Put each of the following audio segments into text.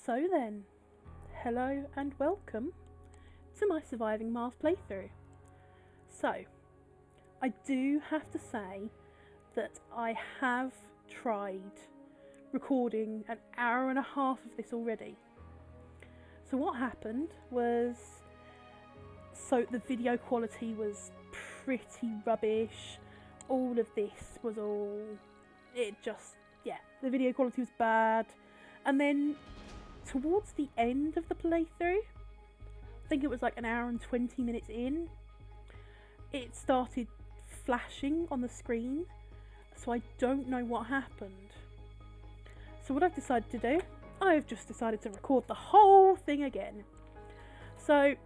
So then, hello and welcome to my Surviving Mars playthrough. So, I do have to say that I have tried recording an hour and a half of this already. So what happened was, the video quality was pretty rubbish. All of this was the video quality was bad. And then towards the end of the playthrough, I think it was like an hour and 20 minutes in, it started flashing on the screen, so I don't know what happened. So what I've decided to do, I've just decided to record the whole thing again. So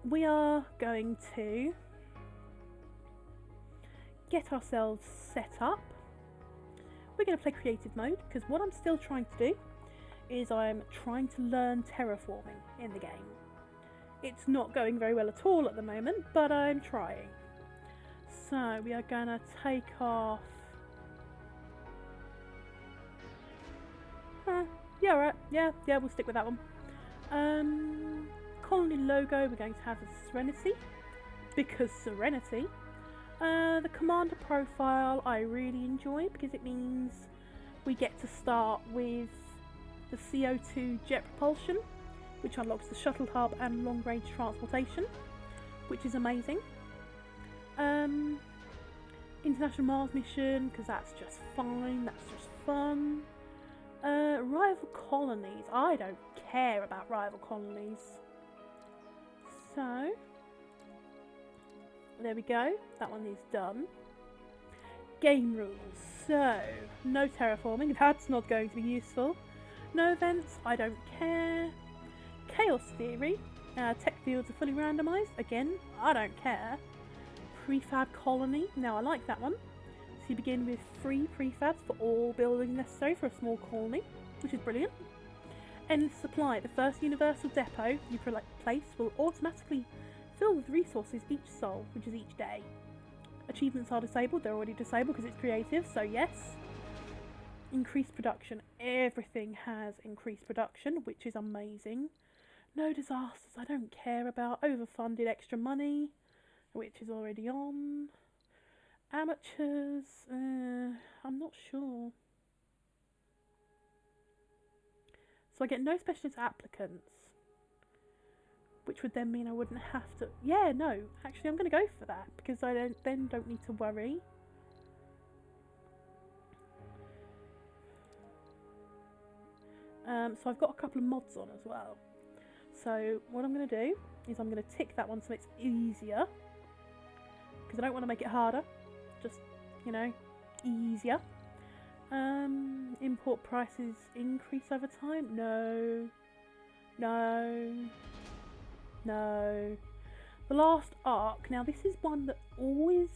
we are going to get ourselves set up. We're going to play creative mode, because what I'm still trying to do is I'm trying to learn terraforming in the game. It's not going very well at all at the moment, but I'm trying. So we are going to take off... yeah, alright. Yeah, we'll stick with that one. Colony logo, we're going to have a Serenity, because Serenity. The commander profile I really enjoy, because it means we get to start with the CO2 jet propulsion, which unlocks the shuttle hub and long range transportation, which is amazing. International Mars mission, because that's just fine, that's just fun. Rival colonies, I don't care about rival colonies. So there we go, that one is done. Game rules, so no terraforming, that's not going to be useful. No events, I don't care. Chaos theory, tech fields are fully randomised, again, I don't care. Prefab colony, now I like that one. So you begin with 3 prefabs for all buildings necessary for a small colony, which is brilliant. Endless supply, the first universal depot you place will automatically fill with resources each sol, which is each day. Achievements are disabled, they're already disabled because it's creative, so yes. Increased production, everything has increased production, which is amazing. No disasters, I don't care about. Overfunded extra money, which is already on. Amateurs, I'm not sure. So I get no specialist applicants, which would then mean I wouldn't have to... Yeah, no, actually I'm going to go for that, because I don't need to worry. So I've got a couple of mods on as well. So what I'm going to do is I'm going to tick that one so it's easier, because I don't want to make it harder, just, you know, easier. Import prices increase over time? No. The last arc, now this is one that always,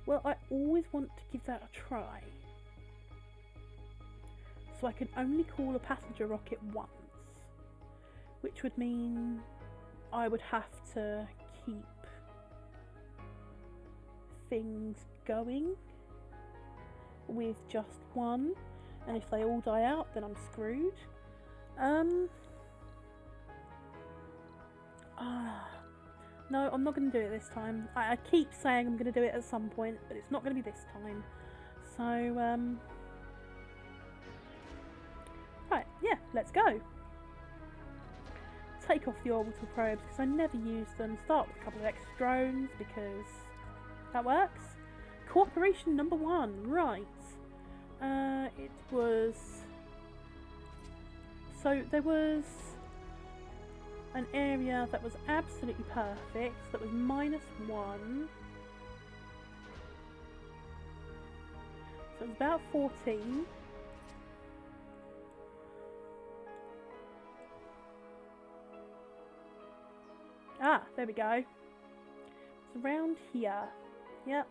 well, I always want to give that a try. So I can only call a passenger rocket once, which would mean I would have to keep things going with just one, and if they all die out then I'm screwed. No, I'm not going to do it this time. I keep saying I'm going to do it at some point, but it's not going to be this time. So, right, yeah, let's go. Take off the orbital probes, because I never use them. Start with a couple of extra drones, because that works. Cooperation number 1, right. It was... So there was an area that was absolutely perfect, that was -1. So it was about 14. Ah, there we go. It's around here. Yep.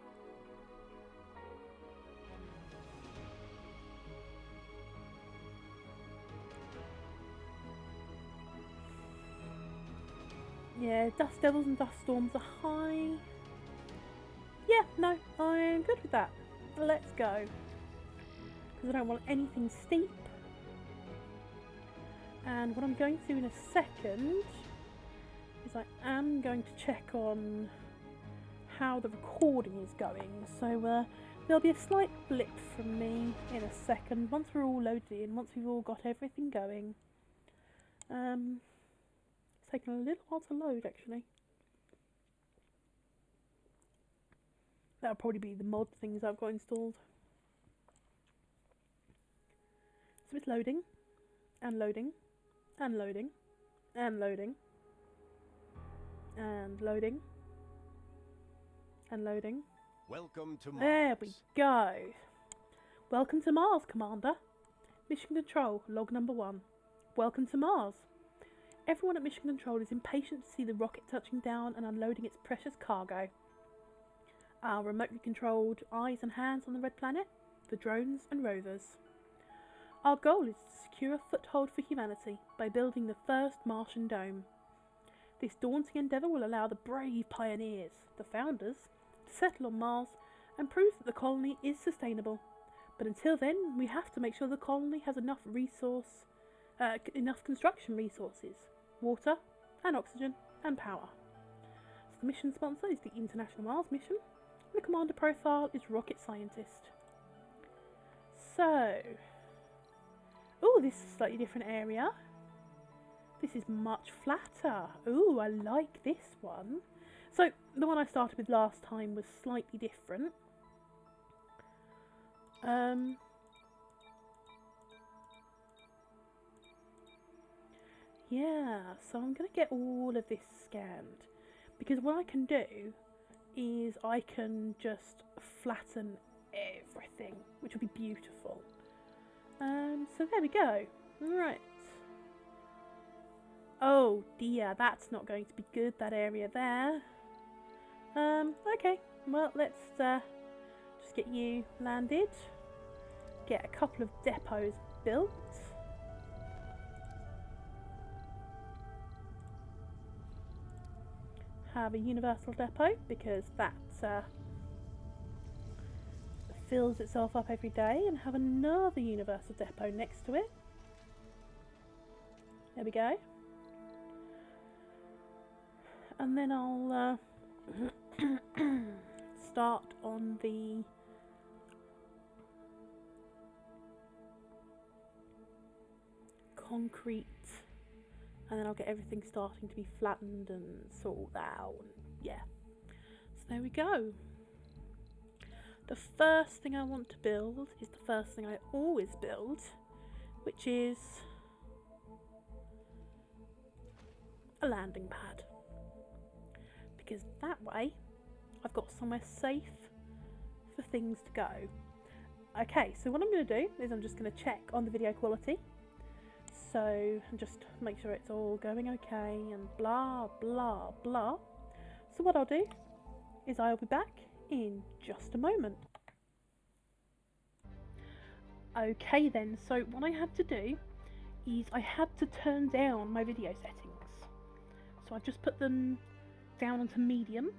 Yeah, dust devils and dust storms are high. Yeah, no, I'm good with that. Let's go. because I don't want anything steep. And what I'm going to do in a second is I am going to check on how the recording is going. So there'll be a slight blip from me in a second once we're all loaded in, once we've all got everything going. It's taken a little while to load actually. That'll probably be the mod things I've got installed. So it's loading, and loading, and loading, and loading, and loading, and loading. Welcome to Mars. There we go. Welcome to Mars, Commander. Mission Control, log number 1. Welcome to Mars. Everyone at Mission Control is impatient to see the rocket touching down and unloading its precious cargo. Our remotely controlled eyes and hands on the red planet, the drones and rovers. Our goal is to secure a foothold for humanity by building the first Martian dome. This daunting endeavour will allow the brave pioneers, the founders, to settle on Mars and prove that the colony is sustainable. But until then, we have to make sure the colony has enough construction resources, water and oxygen and power. So the mission sponsor is the International Mars Mission. The commander profile is Rocket Scientist. So, oh, this is a slightly different area. This is much flatter. Oh, I like this one. So, the one I started with last time was slightly different. Yeah, so I'm going to get all of this scanned. Because what I can do is I can just flatten everything, which will be beautiful. So there we go. Right. Oh dear, that's not going to be good, that area there. Okay, well, let's just get you landed. Get a couple of depots built. Have a universal depot, because that fills itself up every day, and have another universal depot next to it. There we go. And then I'll start on the concrete, and then I'll get everything starting to be flattened and sorted out. Yeah, so there we go. The first thing I want to build is the first thing I always build, which is a landing pad. Because that way I've got somewhere safe for things to go. Okay, so what I'm going to do is I'm just going to check on the video quality. So, and just make sure it's all going okay and blah blah blah. So what I'll do is I'll be back in just a moment. Okay then, so what I had to do is I had to turn down my video settings. So I've just put them down onto medium.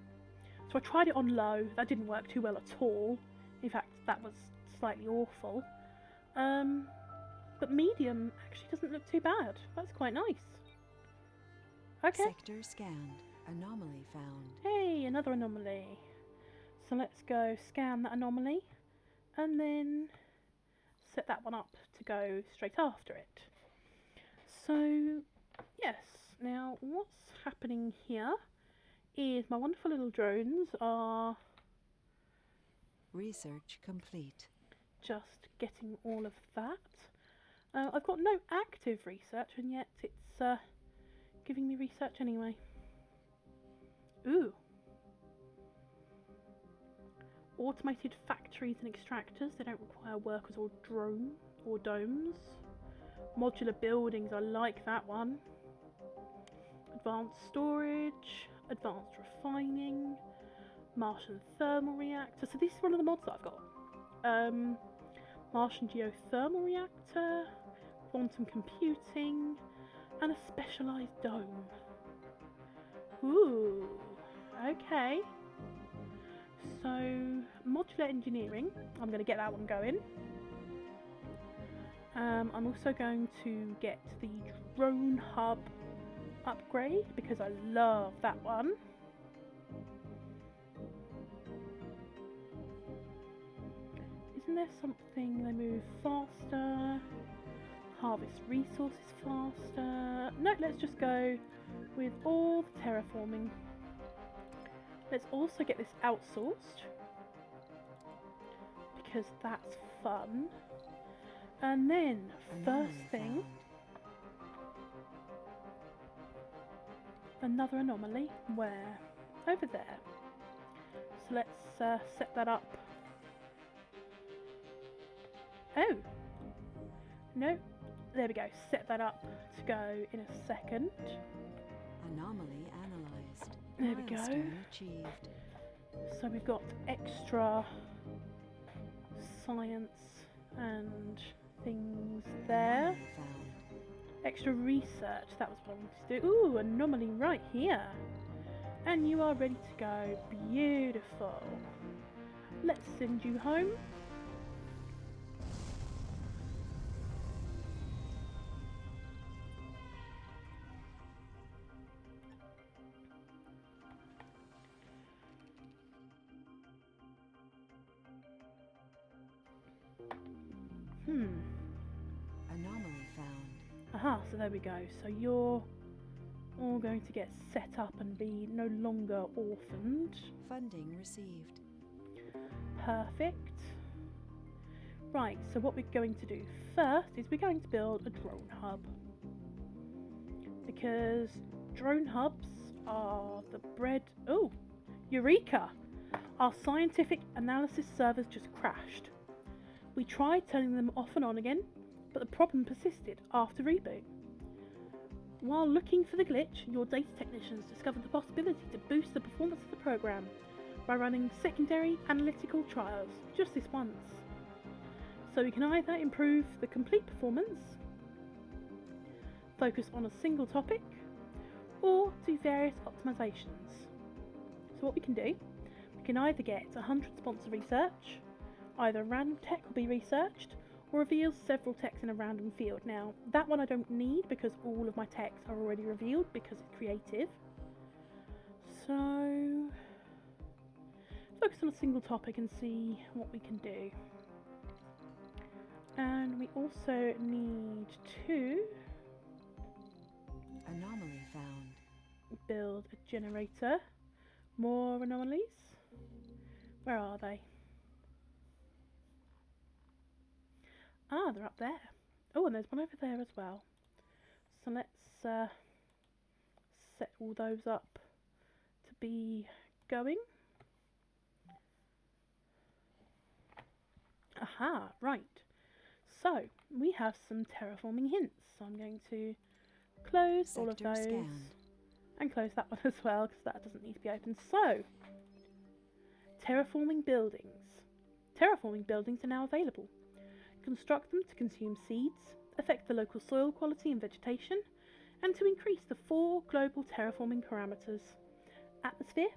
So I tried it on low, that didn't work too well at all. In fact, that was slightly awful. But medium actually doesn't look too bad. That's quite nice. Okay. Sector scanned. Anomaly found. Hey, another anomaly. So let's go scan that anomaly and then set that one up to go straight after it. So, yes, now what's happening here is my wonderful little drones are Research complete. just getting all of that. I've got no active research, and yet it's giving me research anyway. Ooh. Automated factories and extractors. They don't require workers or domes. Modular buildings. I like that one. Advanced storage. Advanced refining. Martian thermal reactor. So this is one of the mods that I've got. Martian geothermal reactor. Quantum computing. And a specialised dome. Ooh. Okay. So, modular engineering, I'm going to get that one going. I'm also going to get the drone hub upgrade because I love that one. Isn't there something they move faster? Harvest resources faster? No, let's just go with all the terraforming. Let's also get this outsourced because that's fun. And then, first thing, another anomaly. Where? Over there. So let's set that up. Oh! No. There we go. Set that up to go in a second. Anomaly analyzed. There we go. Milestone achieved. So we've got extra science and things there. Anomaly found. Extra research, that was what I wanted to do. Ooh, anomaly right here. And you are ready to go. Beautiful. Let's send you home. Anomaly found. Aha, so there we go. So you're all going to get set up and be no longer orphaned. Funding received. Perfect. Right, so what we're going to do first is we're going to build a drone hub. Because drone hubs are the bread... Oh, Eureka! Our scientific analysis servers just crashed. We tried turning them off and on again, but the problem persisted after reboot. While looking for the glitch, your data technicians discovered the possibility to boost the performance of the program by running secondary analytical trials just this once. So we can either improve the complete performance, focus on a single topic, or do various optimizations. So what we can do, we can either get 100 sponsor research, either random tech will be researched, or reveals several techs in a random field. Now, that one I don't need because all of my techs are already revealed because it's creative. So, focus on a single topic and see what we can do. And we also need to Anomaly found. build a generator. More anomalies. Where are they? Ah, they're up there. Oh, and there's one over there as well. So let's set all those up to be going. Aha, right. So, we have some terraforming hints. So I'm going to close all of Sector those. scanned. And close that one as well, because that doesn't need to be open. So, terraforming buildings. Terraforming buildings are now available. Construct them to consume seeds, affect the local soil quality and vegetation, and to increase the 4 global terraforming parameters: atmosphere,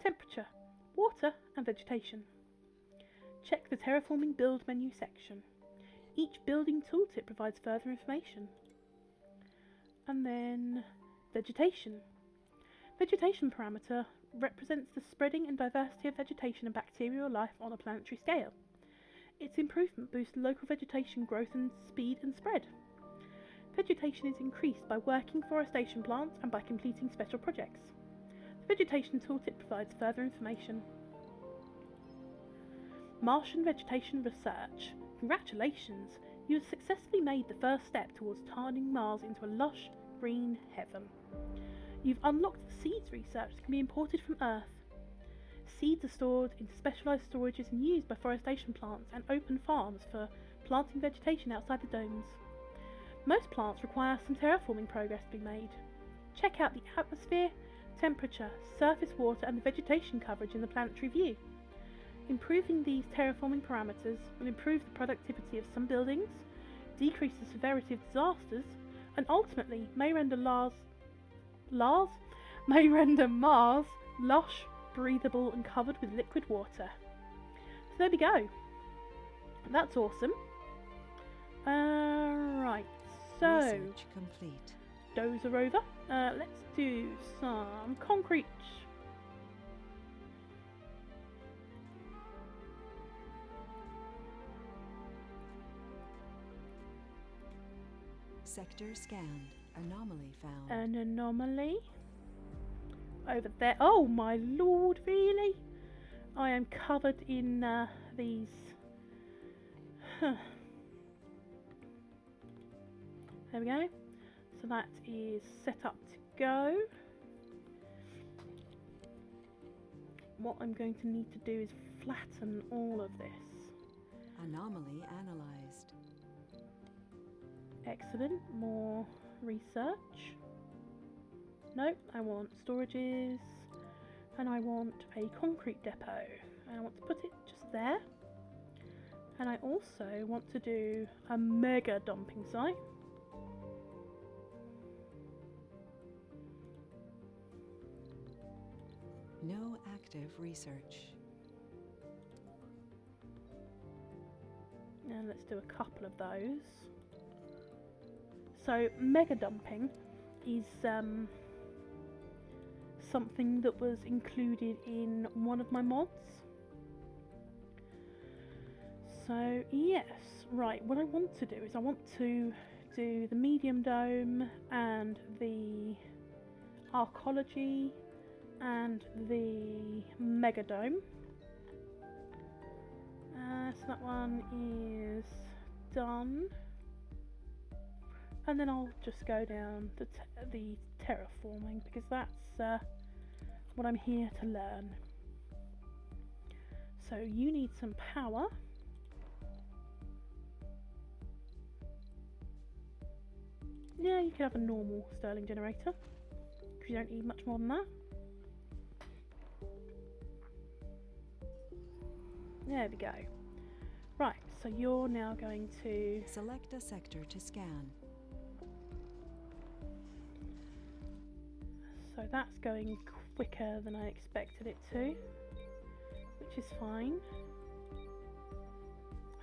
temperature, water, and vegetation. Check the terraforming build menu section. Each building tooltip provides further information. And then vegetation. Vegetation parameter represents the spreading and diversity of vegetation and bacterial life on a planetary scale. Its improvement boosts local vegetation growth and speed and spread. Vegetation is increased by working forestation plants and by completing special projects. The vegetation tooltip provides further information. Martian vegetation research. Congratulations! You have successfully made the first step towards turning Mars into a lush green heaven. You've unlocked the seeds research that can be imported from Earth. Seeds are stored in specialised storages and used by forestation plants and open farms for planting vegetation outside the domes. Most plants require some terraforming progress to be made. Check out the atmosphere, temperature, surface water and the vegetation coverage in the planetary view. Improving these terraforming parameters will improve the productivity of some buildings, decrease the severity of disasters, and ultimately may render Mars lush, breathable and covered with liquid water. So there we go. That's awesome. So, Research complete. dozer over. Let's do some concrete. Sector scanned. Anomaly found. An anomaly. Over there. Oh my lord, really? I am covered in these. Huh. There we go. So that is set up to go. What I'm going to need to do is flatten all of this. Anomaly analyzed. Excellent. More research. Nope, I want storages. And I want a concrete depot. And I want to put it just there. And I also want to do a mega dumping site. No active research. And let's do a couple of those. So mega dumping is something that was included in one of my mods. So yes, right, what I want to do is I want to do the medium dome and the arcology and the mega dome. So that one is done. And then I'll just go down the terraforming, because that's what I'm here to learn. So you need some power. Yeah, you can have a normal Stirling generator, because you don't need much more than that. There we go. Right, so you're now going to Select a sector to scan. So that's going quicker than I expected it to, which is fine.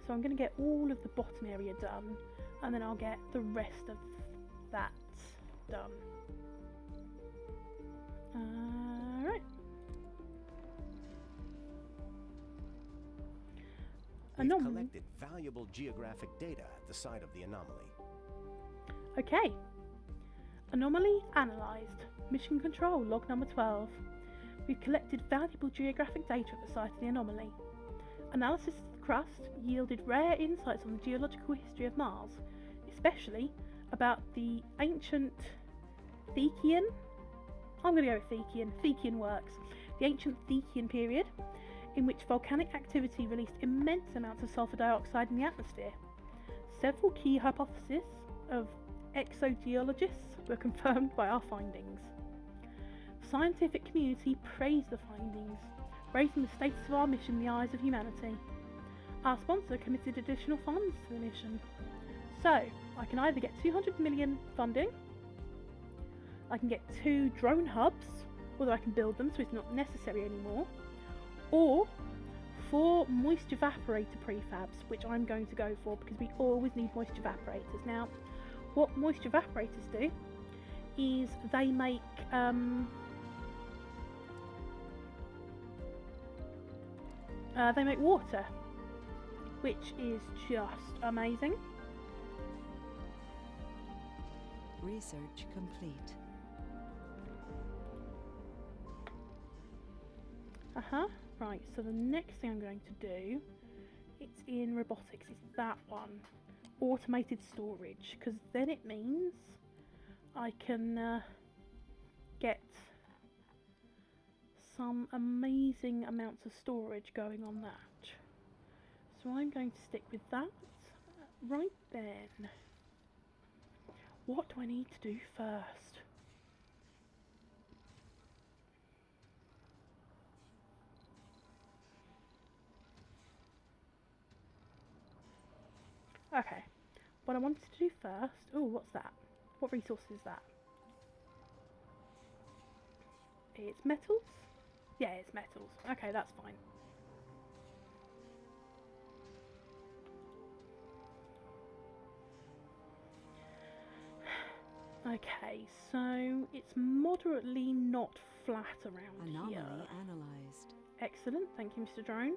So I'm going to get all of the bottom area done, and then I'll get the rest of that done. Alright. We've collected valuable geographic data at the site of the anomaly. Okay. Anomaly analysed. Mission control, log number 12. We've collected valuable geographic data at the site of the anomaly. Analysis of the crust yielded rare insights on the geological history of Mars, especially about the ancient Thekian. I'm going to go with Thekian. Thekian works. The ancient Thekian period, in which volcanic activity released immense amounts of sulfur dioxide in the atmosphere. Several key hypotheses of exogeologists were confirmed by our findings. The scientific community praised the findings, raising the status of our mission in the eyes of humanity. Our sponsor committed additional funds to the mission. So, I can either get 200 million funding, I can get 2 drone hubs, although I can build them so it's not necessary anymore, or 4 moisture evaporator prefabs, which I'm going to go for because we always need moisture evaporators. Now, what moisture evaporators do is they make water, which is just amazing. Research complete. Right, so the next thing I'm going to do, it's in robotics, is that one. Automated storage, because then it means I can get some amazing amounts of storage going on that. So I'm going to stick with that. Right then, what do I need to do first? Okay, what I wanted to do first... Oh, what's that? What resource is that? It's metals? Yeah, it's metals. Okay, that's fine. Okay, so it's moderately not flat around Anomaly here. analyzed. Excellent, thank you, Mr. Drone.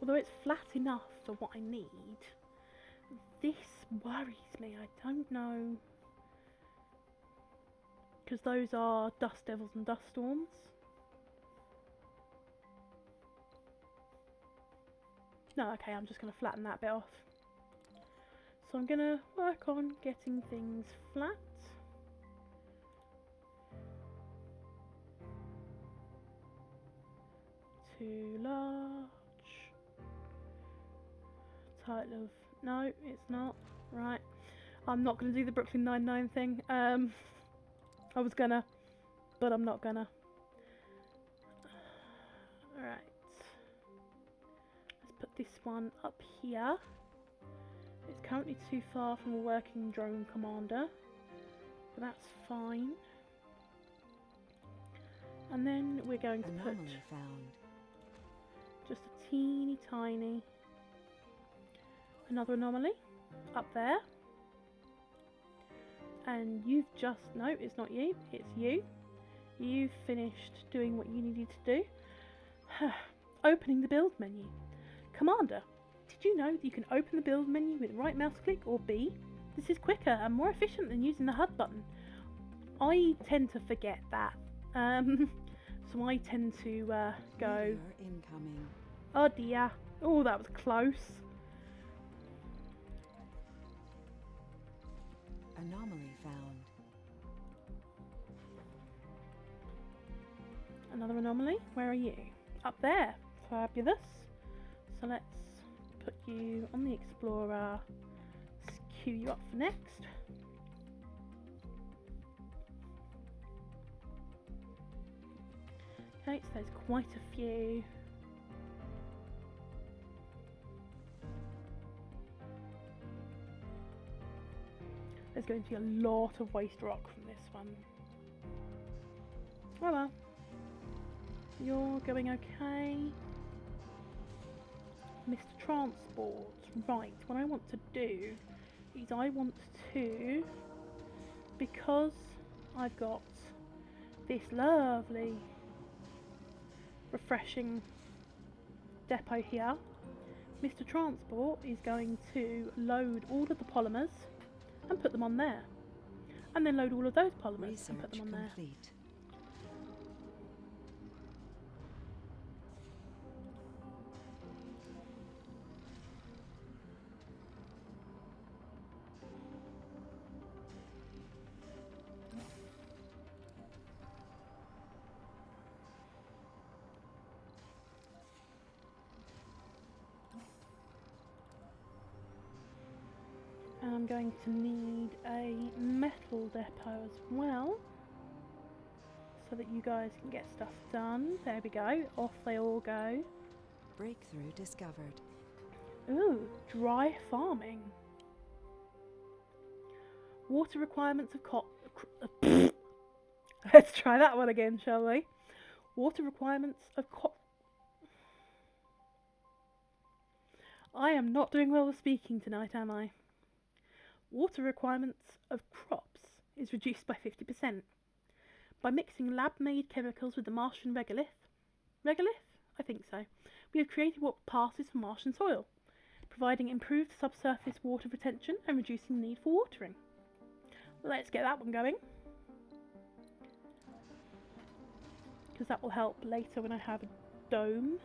Although it's flat enough for what I need, this worries me. I don't know. Because those are dust devils and dust storms. No, okay, I'm just going to flatten that bit off. So I'm going to work on getting things flat. Too large. Title of... No, it's not. Right. I'm not going to do the Brooklyn Nine-Nine thing. I was gonna, but I'm not gonna. Alright. Let's put this one up here. It's currently too far from a working drone commander, but that's fine. And then we're going to put found. just a teeny tiny another anomaly up there. And you've just, no, it's not you, it's you. You've finished doing what you needed to do. Opening the build menu. Commander, did you know that you can open the build menu with right mouse click or B? This is quicker and more efficient than using the HUD button. I tend to forget that. So I tend to go, Incoming. oh dear, oh that was close. Anomaly found. Another anomaly, where are you? Up there, fabulous. So let's put you on the Explorer, queue you up for next. Okay, so there's quite a few. There's going to be a lot of waste rock from this one. Oh well. You're going okay. Mr. Transport. Right, what I want to do is I want to, because I've got this lovely refreshing depot here, Mr. Transport is going to load all of the polymers and put them on there, and then load all of those polymers and put them on there. Complete. And I'm going to need a metal depot as well, so that you guys can get stuff done. There we go, off they all go. Breakthrough discovered. Ooh, dry farming. Water requirements of Let's try that one again, shall we? Water requirements of I am not doing well with speaking tonight, am I? Water requirements of crops is reduced by 50% by mixing lab-made chemicals with the Martian regolith. Regolith? I think so. We have created what passes for Martian soil, providing improved subsurface water retention and reducing the need for watering. Let's get that one going, because that will help later when I have a dome.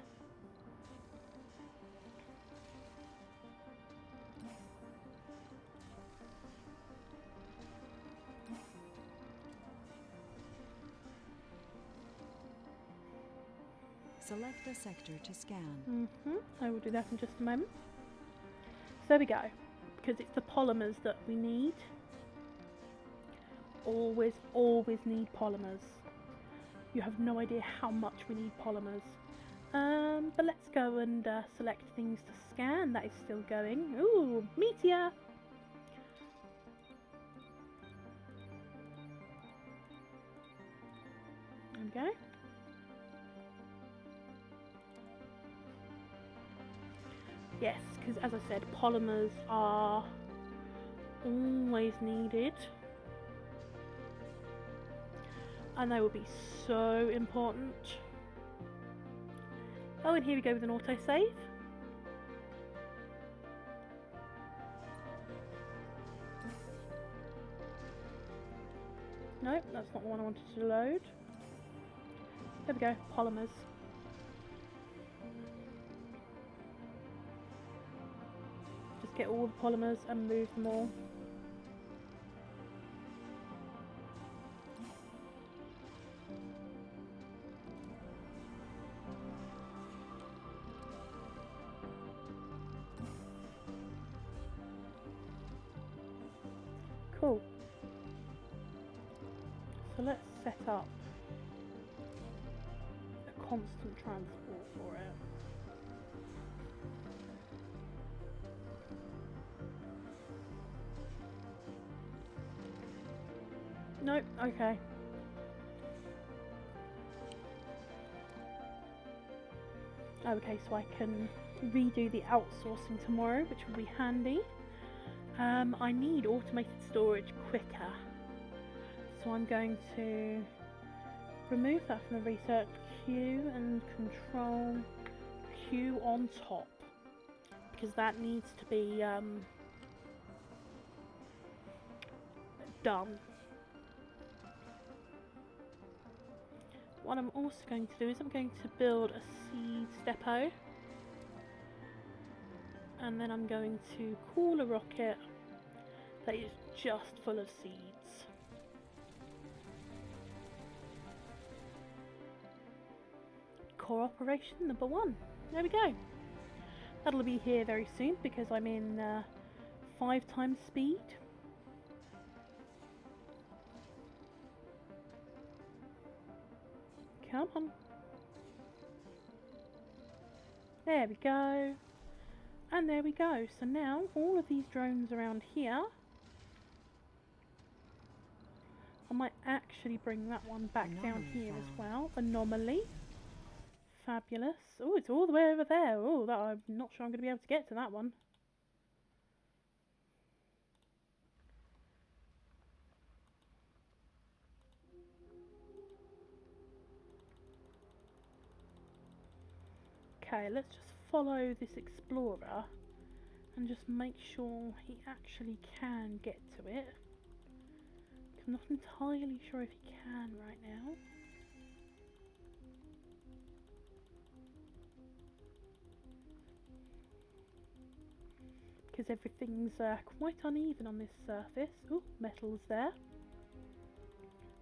Select a sector to scan. I will do that in just a moment. So there we go, because it's the polymers that we need. Always, always need polymers. You have no idea how much we need polymers. But let's go and select things to scan. That is still going. Ooh, meteor! There we go. Yes, because as I said, polymers are always needed. And they will be so important. Oh, and here we go with an autosave. Nope, that's not the one I wanted to load. There we go, polymers. Just get all the polymers and move them all. Cool. So let's set up a constant transport for it. Nope, okay. Okay, so I can redo the outsourcing tomorrow, which will be handy. I need automated storage quicker, so I'm going to remove that from the research queue and control queue on top, because that needs to be done. What I'm also going to do is I'm going to build a seeds depot, and then I'm going to call a rocket that is just full of seeds. Core operation number 1. There we go. That'll be here very soon because I'm in 5 times speed. Come on. There we go. And there we go. So now all of these drones around here, I might actually bring that one back down here as well. Anomaly. Fabulous. Oh, it's all the way over there. Oh, that I'm not sure I'm going to be able to get to that one. Okay, let's just follow this explorer and just make sure he actually can get to it. I'm not entirely sure if he can right now. Because everything's quite uneven on this surface. Oh, metal's there.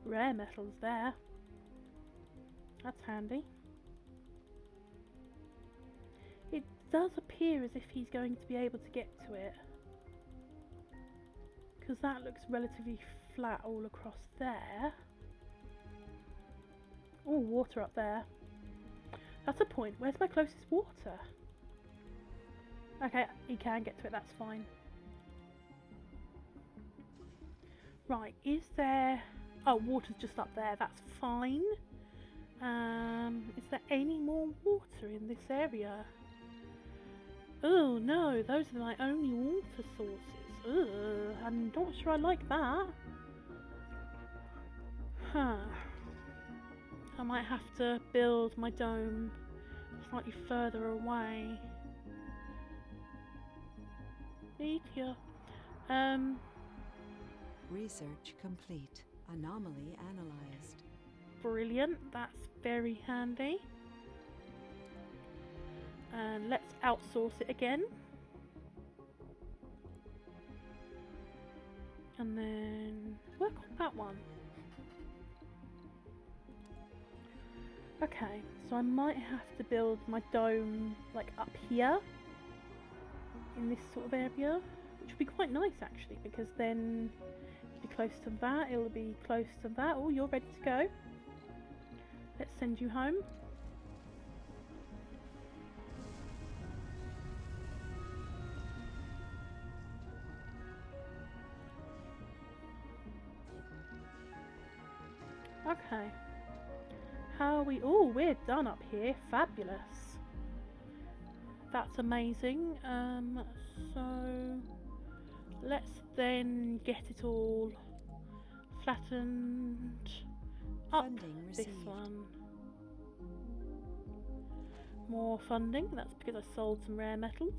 Rare metal's there. That's handy. It does appear as if he's going to be able to get to it, because that looks relatively flat all across there. Oh, water up there. That's a point. Where's my closest water? Okay, he can get to it, that's fine. Right, is there... Oh, water's just up there, that's fine. Is there any more water in this area? Oh no, those are my only water sources. Ugh, I'm not sure I like that. Huh. I might have to build my dome slightly further away. Meteor. Research complete. Anomaly analyzed. Brilliant, that's very handy. And let's outsource it again. And then work on that one. Okay, so I might have to build my dome like up here in this sort of area, which would be quite nice actually, because then it'll be close to that, it'll be close to that. Oh, you're ready to go. Let's send you home. Okay. How are we? Oh, we're done up here. Fabulous. That's amazing. So Let's then get it all flattened up. Funding This received. one. More funding. That's because I sold some rare metals.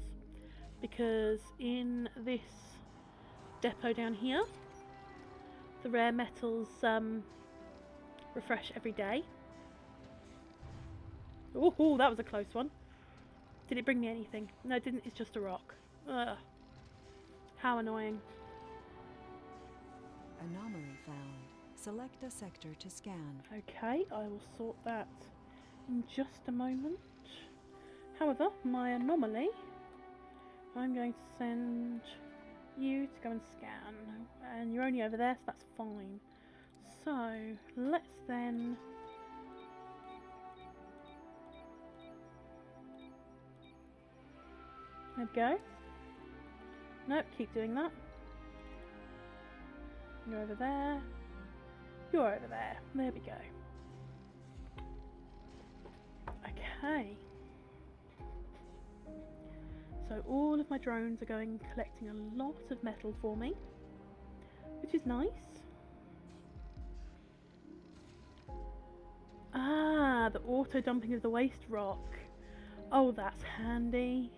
Because in this depot down here, the rare metals refresh every day. Oh, that was a close one. Did it bring me anything? No, it didn't. It's just a rock. Ugh. How annoying. Anomaly found. Select a sector to scan. Okay, I will sort that in just a moment. However, my anomaly, I'm going to send you to go and scan. And you're only over there, so that's fine. So, let's then... There we go. Nope, keep doing that. You're over there. You're over there. There we go. Okay. So all of my drones are going collecting a lot of metal for me, which is nice. Ah, the auto dumping of the waste rock. Oh, that's handy.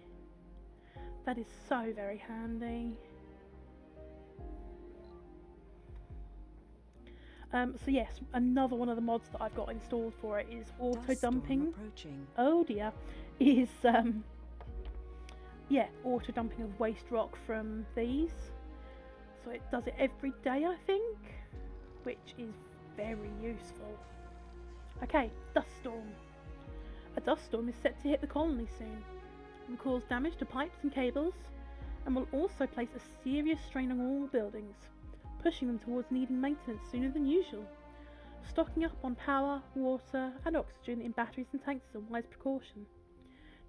That is so very handy. So yes, another one of the mods that I've got installed for it is auto Dust storm dumping. approaching. Oh dear, is yeah, auto dumping of waste rock from these. So it does it every day, I think, which is very useful. Okay, dust storm. A dust storm is set to hit the colony soon. It will cause damage to pipes and cables, and will also place a serious strain on all buildings, pushing them towards needing maintenance sooner than usual. Stocking up on power, water, and oxygen in batteries and tanks is a wise precaution.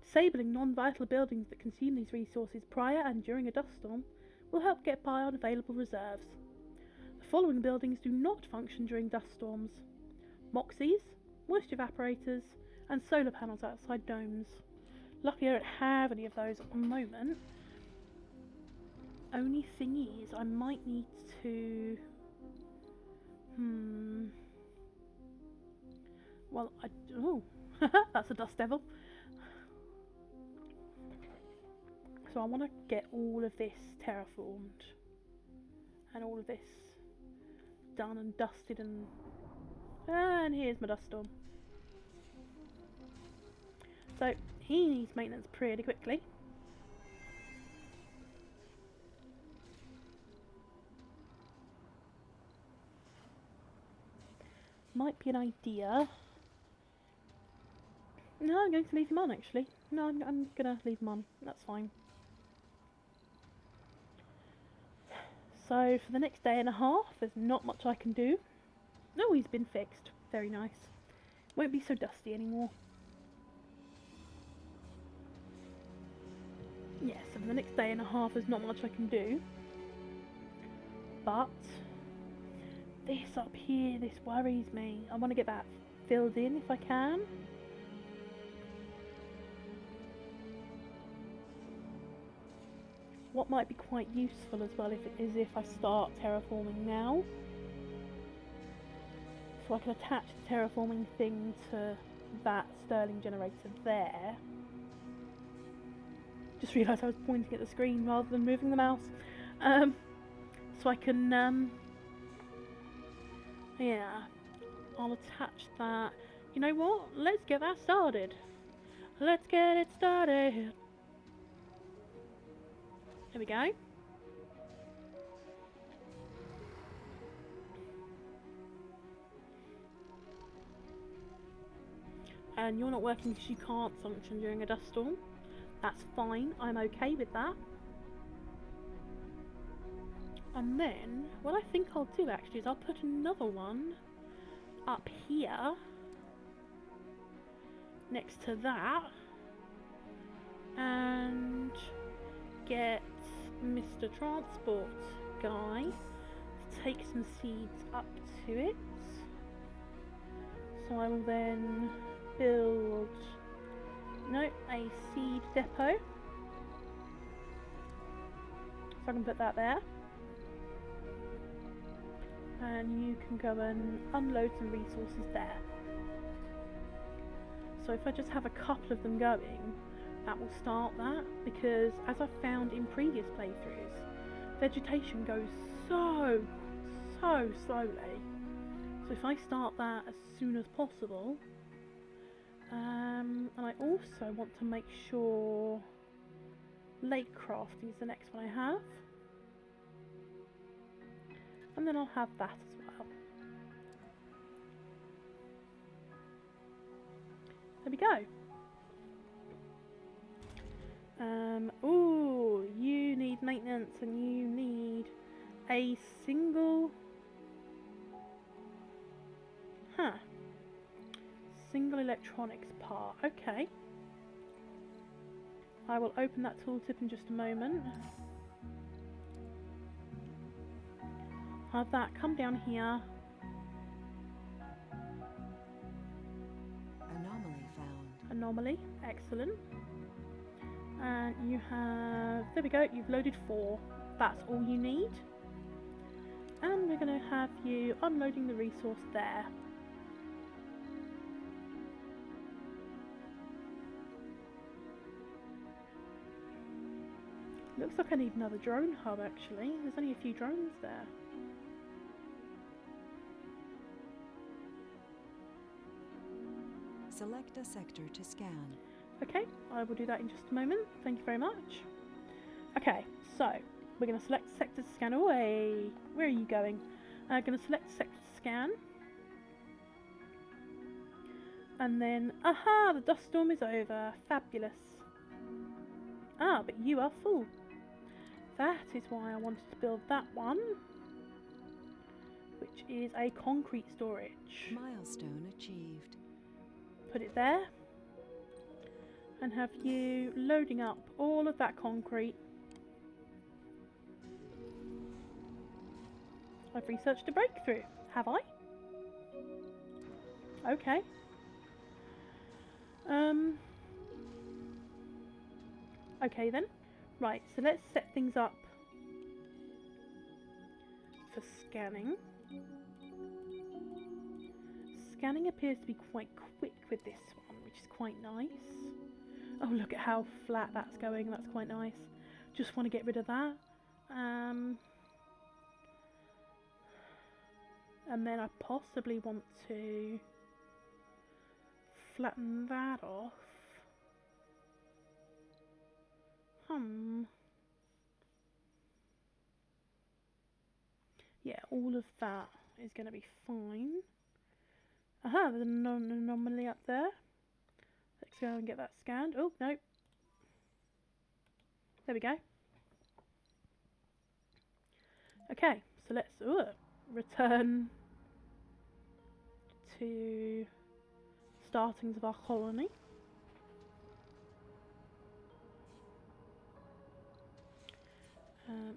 Disabling non-vital buildings that consume these resources prior and during a dust storm will help get by on available reserves. The following buildings do not function during dust storms: Moxies, moisture evaporators, and solar panels outside domes. Luckily I don't have any of those at the moment. Only thing is, I might need to... Well, oh, that's a dust devil. So I want to get all of this terraformed. And all of this done and dusted and here's my dust storm. So, he needs maintenance pretty quickly. Might be an idea. No, I'm going to leave him on actually. No, I'm going to leave him on. That's fine. So, for the next day and a half, there's not much I can do. No, he's been fixed. Very nice. Won't be so dusty anymore. Yes, so for the next day and a half, there's not much I can do. But this up here, this worries me. I want to get that filled in if I can. What might be quite useful as well is if I start terraforming now. So I can attach the terraforming thing to that Stirling generator there. Just realised I was pointing at the screen rather than moving the mouse. So I can, yeah, I'll attach that. You know what? Let's get that started. Let's get it started. There we go. And you're not working because you can't function during a dust storm. That's fine, I'm okay with that. And then, what I think I'll do actually is I'll put another one up here next to that and get Mr. Transport guy to take some seeds up to it. So I will then build a seed depot So I can put that there. And you can go and unload some resources there. So if I just have a couple of them going, that will start that, because as I've found in previous playthroughs, vegetation goes so slowly. So if I start that as soon as possible, and I also want to make sure lake crafting is the next one I have, and then I'll have that as well. There we go. Ooh, you need maintenance and you need a single electronics part. Okay. I will open that tooltip in just a moment. Have that come down here. Anomaly found. Anomaly, excellent. And you have, there we go, you've loaded 4. That's all you need. And we're going to have you unloading the resource there. Looks like I need another drone hub actually. There's only a few drones there. Select a sector to scan. Okay, I will do that in just a moment. Thank you very much. Okay, so we're going to select sector to scan away. Where are you going? I'm going to select sector to scan. And then, aha, the dust storm is over. Fabulous. Ah, but you are full. That is why I wanted to build that one, which is a concrete storage. Milestone achieved. Put it there. And have you loading up all of that concrete. I've researched a breakthrough, have I? Okay. Okay then. Right, so let's set things up for scanning. Scanning appears to be quite quick with this one, which is quite nice. Oh, look at how flat that's going. That's quite nice. Just want to get rid of that. And then I possibly want to flatten that off. Yeah, all of that is going to be fine. Aha, there's an anomaly up there. Let's go and get that scanned. Oh, no. There we go. Okay, so let's return to startings of our colony.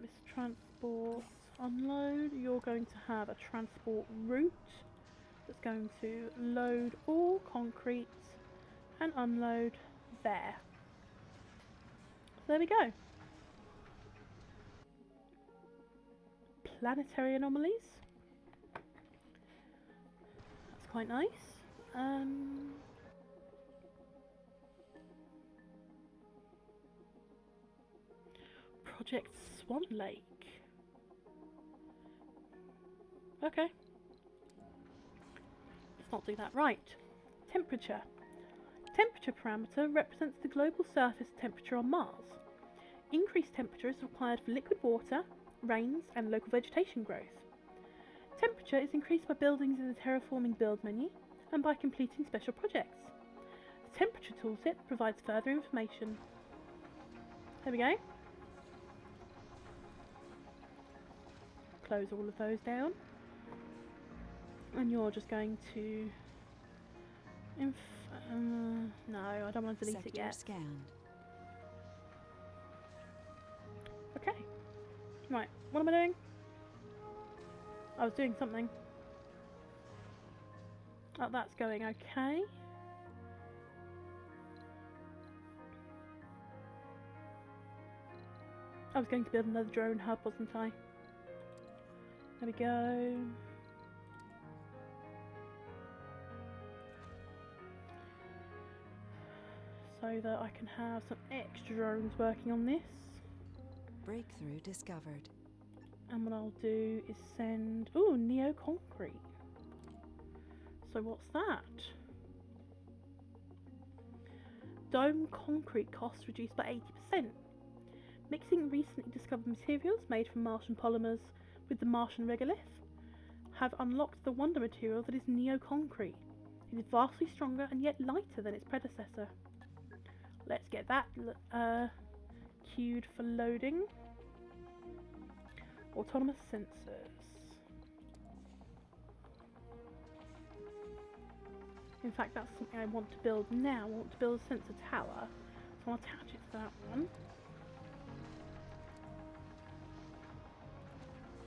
This transport unload, you're going to have a transport route that's going to load all concrete and unload there. So there we go. Planetary anomalies. That's quite nice. Project Swan Lake. Okay. Let's not do that. Right. Temperature. Temperature parameter represents the global surface temperature on Mars. Increased temperature is required for liquid water, rains, and local vegetation growth. Temperature is increased by buildings in the Terraforming build menu and by completing special projects. The temperature tooltip provides further information. There we go. Close all of those down. And you're just going to... no, I don't want to delete it yet. Scanned. Okay. Right, what am I doing? I was doing something. Oh, that's going okay. I was going to build another drone hub, wasn't I? There we go. So that I can have some extra drones working on this. Breakthrough discovered. And what I'll do is send... Ooh, Neo Concrete. So what's that? Dome concrete costs reduced by 80%. Mixing recently discovered materials made from Martian polymers with the Martian regolith have unlocked the wonder material that is Neo Concrete. It is vastly stronger and yet lighter than its predecessor. Let's get that queued for loading. Autonomous sensors. In fact, that's something I want to build now. I want to build a sensor tower, so I'll attach it to that one.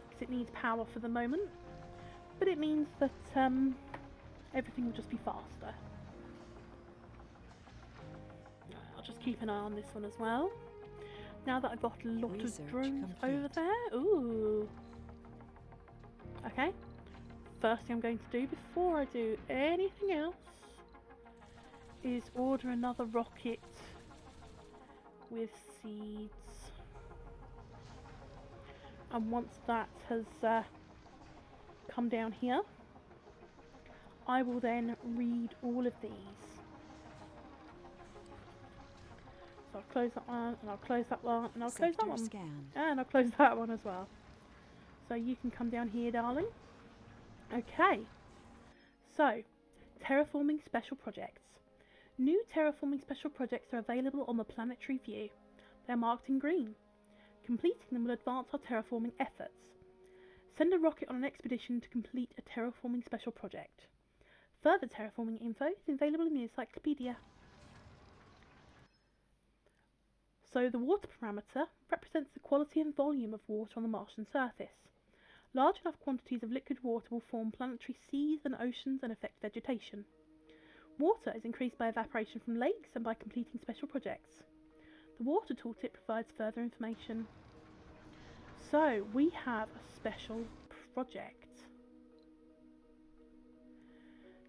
Because it needs power for the moment, but it means that everything will just be faster. I'll just keep an eye on this one as well. Now that I've got a lot of drones over there. Ooh. Okay. First thing I'm going to do before I do anything else is order another rocket with seeds. And once that has come down here, I will then read all of these. So I'll close that one, and I'll close that one, and I'll close that one. Scanned. And I'll close that one as well. So you can come down here, darling. Okay. So, terraforming special projects. New terraforming special projects are available on the planetary view. They are marked in green. Completing them will advance our terraforming efforts. Send a rocket on an expedition to complete a terraforming special project. Further terraforming info is available in the encyclopedia. So the water parameter represents the quality and volume of water on the Martian surface. Large enough quantities of liquid water will form planetary seas and oceans and affect vegetation. Water is increased by evaporation from lakes and by completing special projects. The water tooltip provides further information. So we have a special project.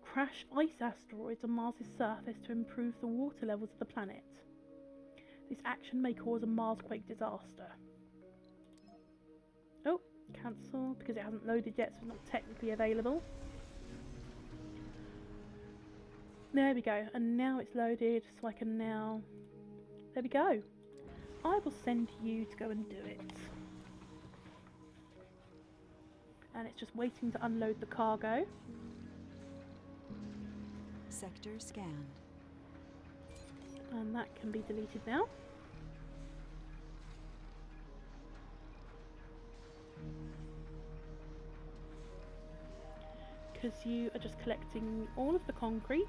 Crash ice asteroids on Mars' surface to improve the water levels of the planet. This action may cause a Marsquake disaster. Oh, cancel because it hasn't loaded yet, so it's not technically available. There we go, and now it's loaded, so I can now... There we go. I will send you to go and do it. And it's just waiting to unload the cargo. Sector scanned. And that can be deleted now. Because you are just collecting all of the concretes.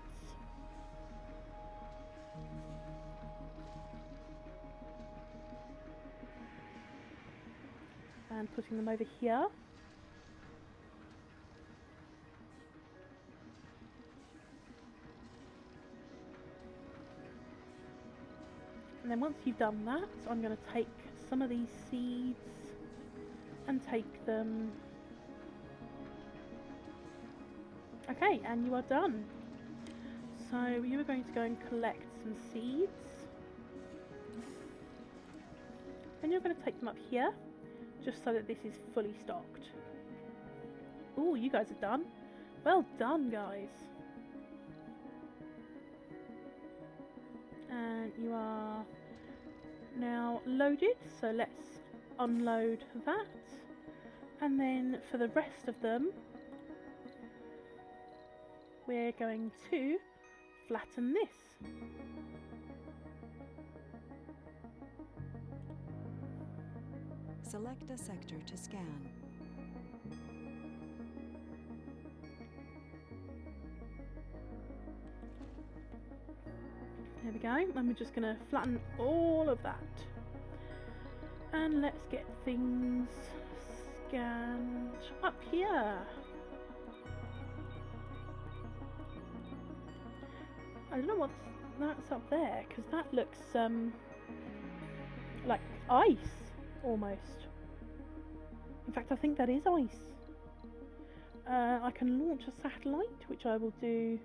And putting them over here. And then once you've done that, I'm going to take some of these seeds and take them. Okay, and you are done. So you are going to go and collect some seeds. And you're going to take them up here, just so that this is fully stocked. Ooh, you guys are done. Well done, guys. And you are now loaded, so let's unload that. And then for the rest of them, we're going to flatten this. Select a sector to scan. There we go, and we're just going to flatten all of that. And let's get things scanned up here. I don't know what's that's up there, because that looks like ice. Almost. In fact, I think that is ice. I can launch a satellite, which I will do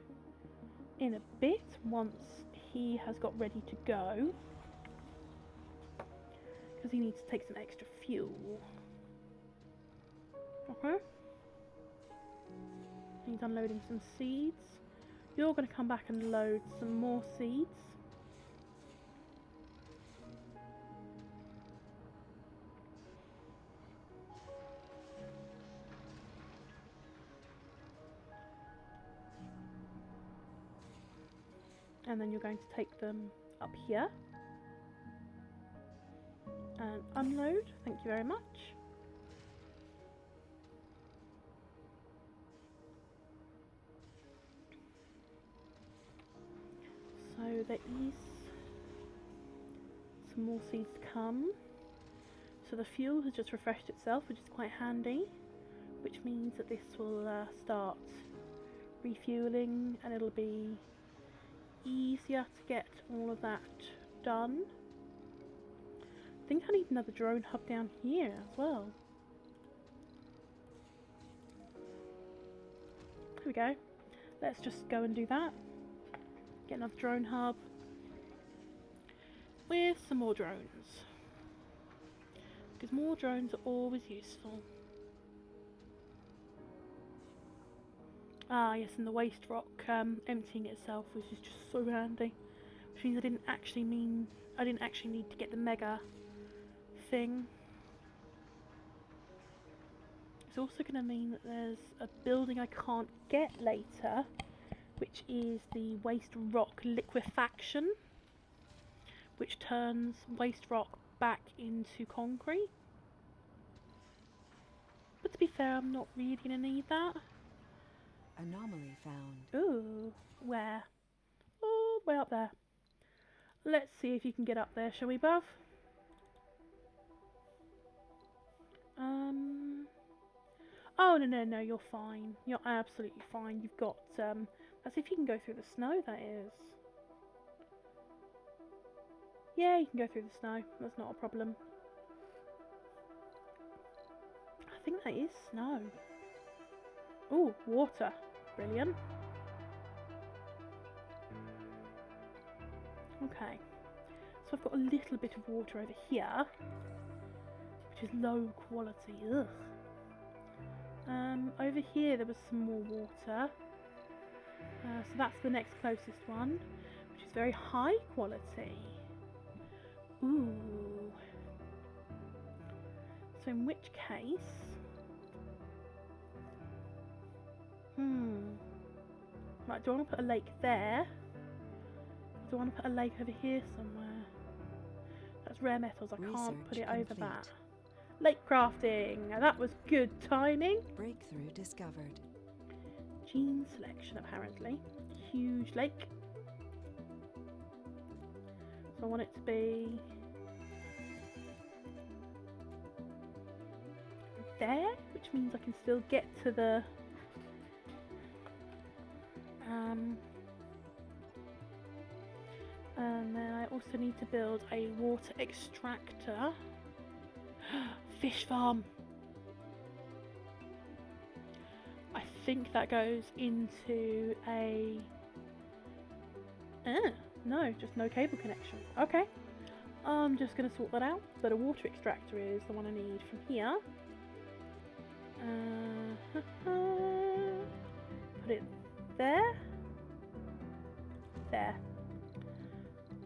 in a bit once he has got ready to go. Because he needs to take some extra fuel. Okay. He's unloading some seeds. You're going to come back and load some more seeds. And then you're going to take them up here and unload. Thank you very much. So there is some more seeds to come. So the fuel has just refreshed itself, which is quite handy, which means that this will start refueling and it'll be easier to get all of that done. I think I need another drone hub down here as well. There we go. Let's just go and do that. Get another drone hub with some more drones, because more drones are always useful. Ah yes, and the waste rock emptying itself, which is just so handy. Which means I didn't actually need to get the mega thing. It's also going to mean that there's a building I can't get later, which is the waste rock liquefaction, which turns waste rock back into concrete. But to be fair, I'm not really going to need that. Anomaly found. Ooh, where? Oh, way up there. Let's see if you can get up there, shall we, Buff? Oh, no, you're fine. You're absolutely fine. You've got, that's if you can go through the snow, that is. Yeah, you can go through the snow. That's not a problem. I think that is snow. Ooh, water. Brilliant. Okay. So I've got a little bit of water over here, which is low quality. Ugh. Over here there was some more water. So that's the next closest one, which is very high quality. Ooh. So in which case... Right, do I want to put a lake there? Do I want to put a lake over here somewhere? That's rare metals, I can't put it over that. Lake crafting! Now that was good timing. Breakthrough discovered. Gene selection, apparently. Huge lake. So I want it to be... there, which means I can still get to the... and then I also need to build a water extractor. Fish farm. I think that goes into a... no, just no cable connection. Okay. I'm just going to sort that out. But a water extractor is the one I need from here. Put it there. There.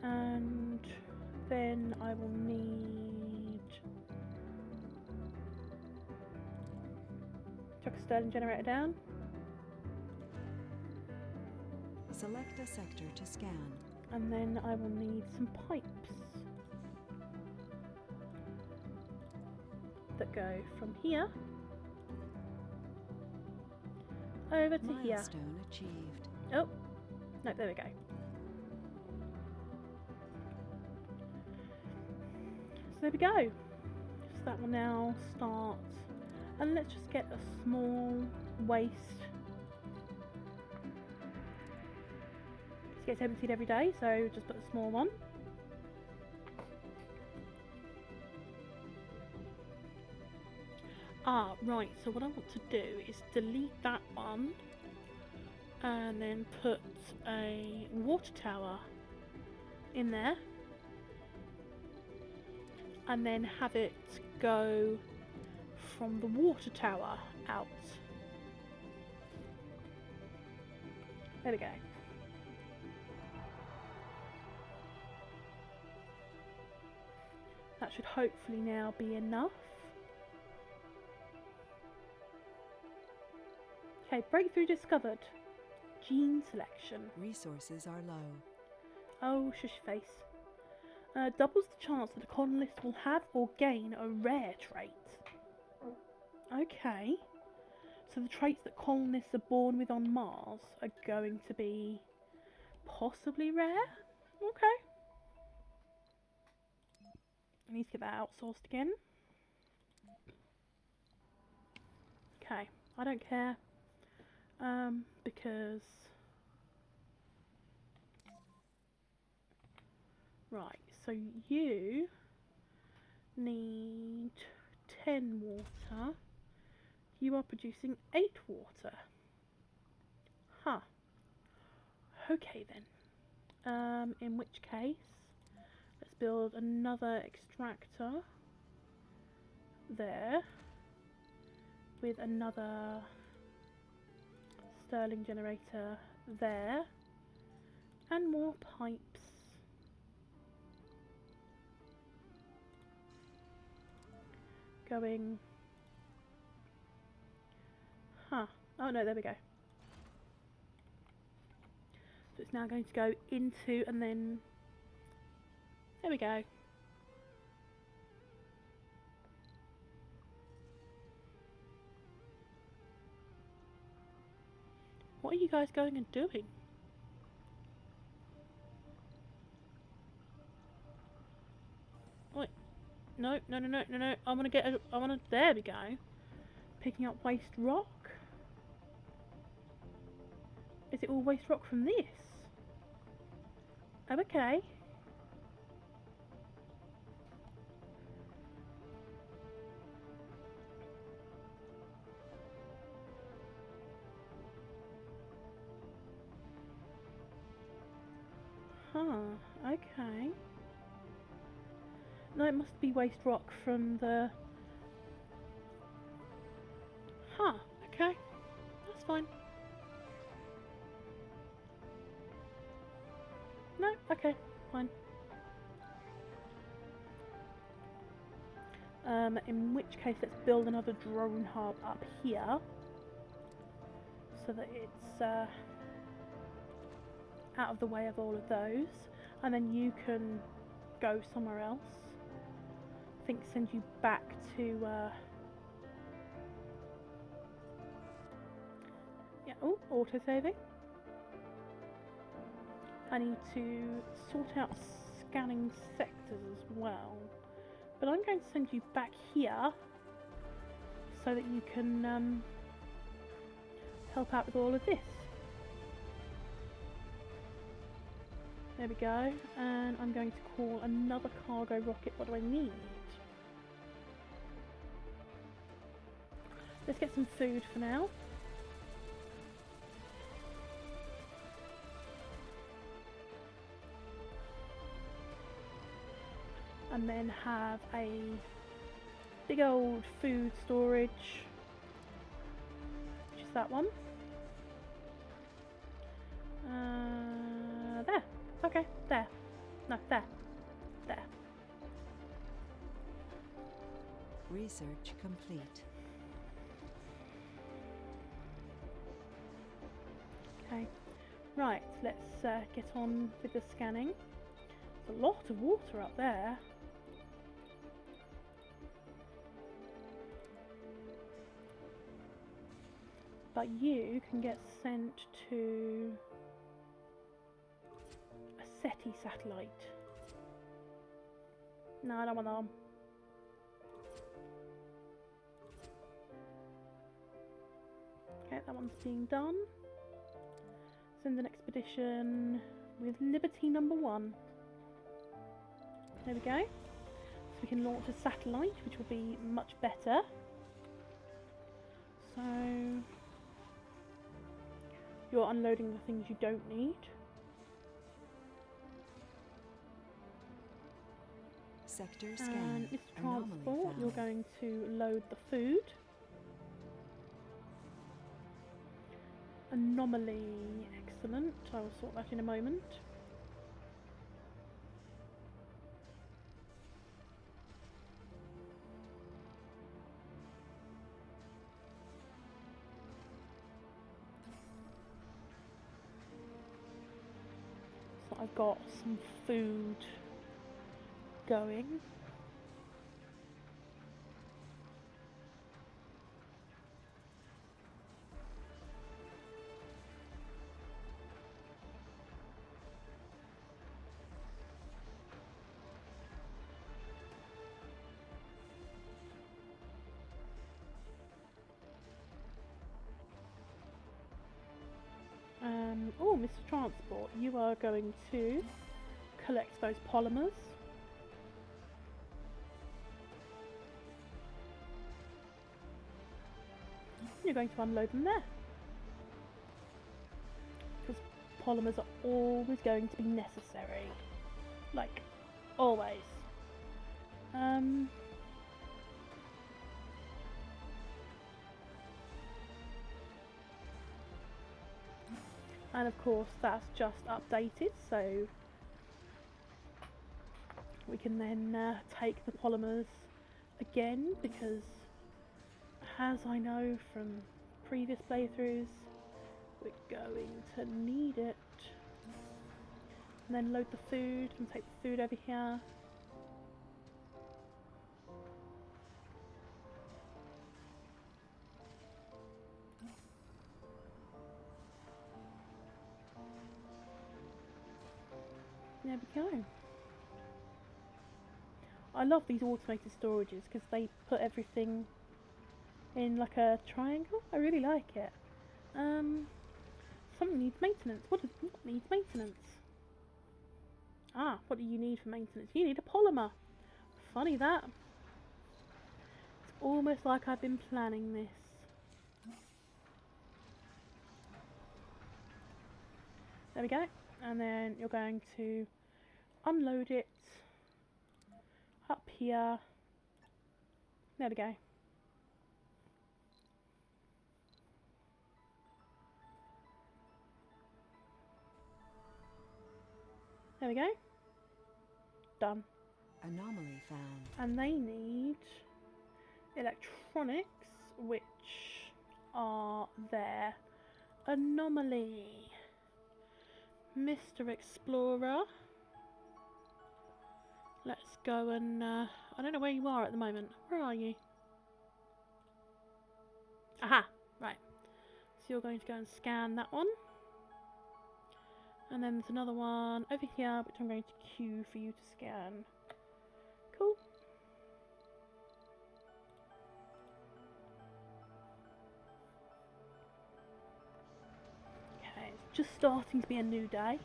And then I will need... chuck a Stirling generator down. Select a sector to scan. And then I will need some pipes that go from here over to here. Milestone achieved. Oh, no, there we go. So there we go. So that will now start. And let's just get a small waste. This gets emptied every day, so just put a small one. Ah, right, so what I want to do is delete that one and then put a water tower in there and then have it go from the water tower out. There we go. That should hopefully now be enough. Okay, breakthrough discovered. Gene selection. Resources are low. Oh, shush face. Doubles the chance that a colonist will have or gain a rare trait. Okay. So the traits that colonists are born with on Mars are going to be possibly rare? Okay. I need to get that outsourced again. Okay, I don't care. Because... Right, so you need 10 water. You are producing 8 water. Huh. Okay then. In which case, let's build another extractor there with another Stirling generator there and more pipes. Going. Huh. Oh no, there we go. So it's now going to go into and then. There we go. What are you guys going and doing? Wait. No, no, no, no, no, no. I want to get I want to. There we go. Picking up waste rock. Is it all waste rock from this? Oh, okay. Huh, okay. No, it must be waste rock from the... Huh, okay. That's fine. No, okay, fine. In which case, let's build another drone hub up here. So that it's out of the way of all of those. And then you can go somewhere else. I think send you back to... yeah, oh, auto-saving. I need to sort out scanning sectors as well. But I'm going to send you back here so that you can help out with all of this. There we go. And I'm going to call another cargo rocket. What do I need? Let's get some food for now. And then have a big old food storage, which is that one. There. Okay, there. No, there. There. Research complete. Okay. Right, let's get on with the scanning. There's a lot of water up there. But you can get sent to a SETI satellite. No, I don't want that one. Okay, that one's being done. Send an expedition with Liberty number 1. There we go. So we can launch a satellite, which will be much better. So you're unloading the things you don't need. Sector scan. And this Anomaly transport, found. you're going to load the food. Anomaly, excellent. I will sort that in a moment. So I've got some food going. Oh, Mr. Transport, you are going to collect those polymers. You're going to unload them there. Because polymers are always going to be necessary. Like, always. And of course that's just updated, so we can then take the polymers again, because as I know from previous playthroughs, we're going to need it. And then load the food and take the food over here. There we go. I love these automated storages because they put everything in like a triangle. I really like it. Something needs maintenance. What needs maintenance? Ah, what do you need for maintenance? You need a polymer. Funny that. It's almost like I've been planning this. There we go. And then you're going to unload it up here. There we go. There we go. Done. Anomaly found. And they need electronics, which are there. Anomaly. Mr. Explorer. Let's go and, I don't know where you are at the moment. Where are you? Aha! Right. So you're going to go and scan that one. And then there's another one over here, which I'm going to queue for you to scan. Cool. Okay, it's just starting to be a new day.